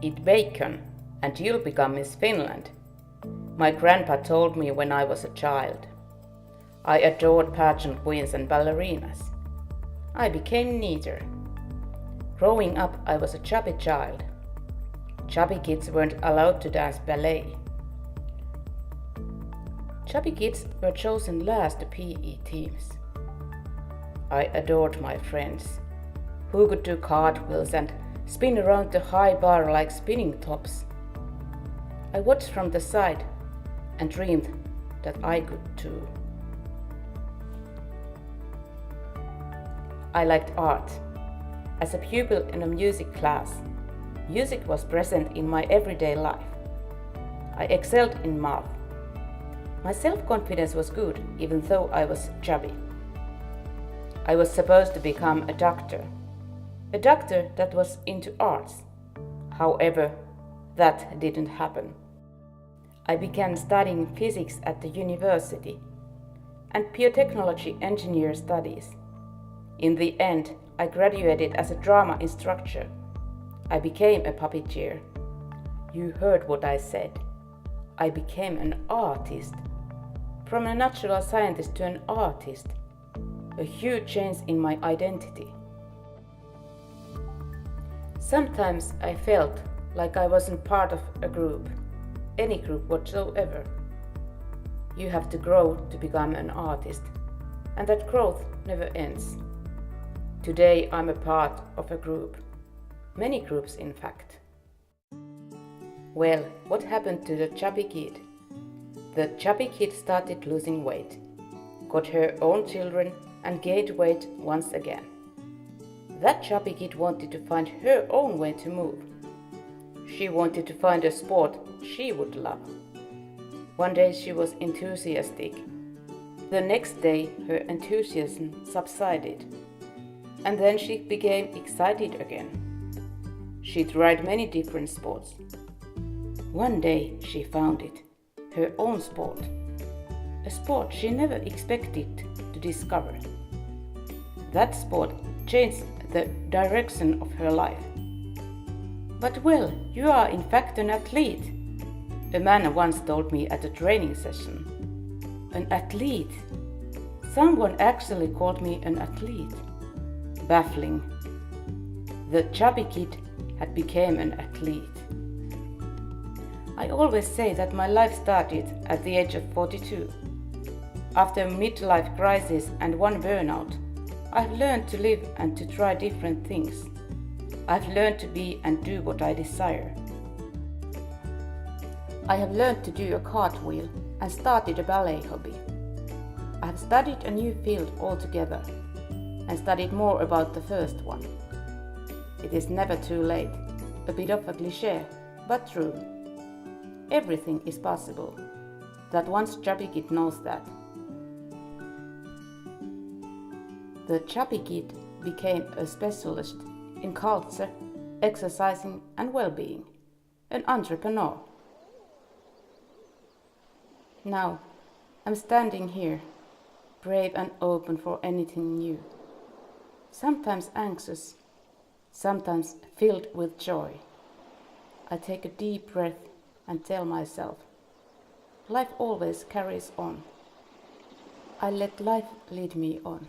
Eat bacon and you'll become Miss Finland, my grandpa told me when I was a child. I adored pageant queens and ballerinas. I became neither. Growing up, I was a chubby child. Chubby kids weren't allowed to dance ballet. Chubby kids were chosen last to PE teams. I adored my friends, who could do cartwheels and spin around the high bar like spinning tops. I watched from the side and dreamed that I could too. I liked art. As a pupil in a music class, music was present in my everyday life. I excelled in math. My self-confidence was good, even though I was chubby. I was supposed to become a doctor that was into arts. However, that didn't happen. I began studying physics at the university and biotechnology engineer studies. In the end, I graduated as a drama instructor. I became a puppeteer. You heard what I said. I became an artist. From a natural scientist to an artist. A huge change in my identity. Sometimes I felt like I wasn't part of a group, any group whatsoever. You have to grow to become an artist, and that growth never ends. Today I'm a part of a group, many groups in fact. Well, what happened to the chubby kid? The chubby kid started losing weight, got her own children and gained weight once again. That chubby kid wanted to find her own way to move. She wanted to find a sport she would love. One day she was enthusiastic. The next day her enthusiasm subsided. And then she became excited again. She tried many different sports. One day she found it, her own sport. A sport she never expected to discover. That sport changed the direction of her life. But well, you are in fact an athlete, a man once told me at a training session. An athlete? Someone actually called me an athlete. Baffling. The chubby kid had become an athlete. I always say that my life started at the age of 42. After a midlife crisis and one burnout, I've learned to live and to try different things. I've learned to be and do what I desire. I have learned to do a cartwheel and started a ballet hobby. I have studied a new field altogether and studied more about the first one. It is never too late, a bit of a cliché, but true. Everything is possible. That once chubby kid knows that. The chubby kid became a specialist in culture, exercising and well-being, an entrepreneur. Now, I'm standing here, brave and open for anything new. Sometimes anxious, sometimes filled with joy. I take a deep breath and tell myself, life always carries on. I let life lead me on.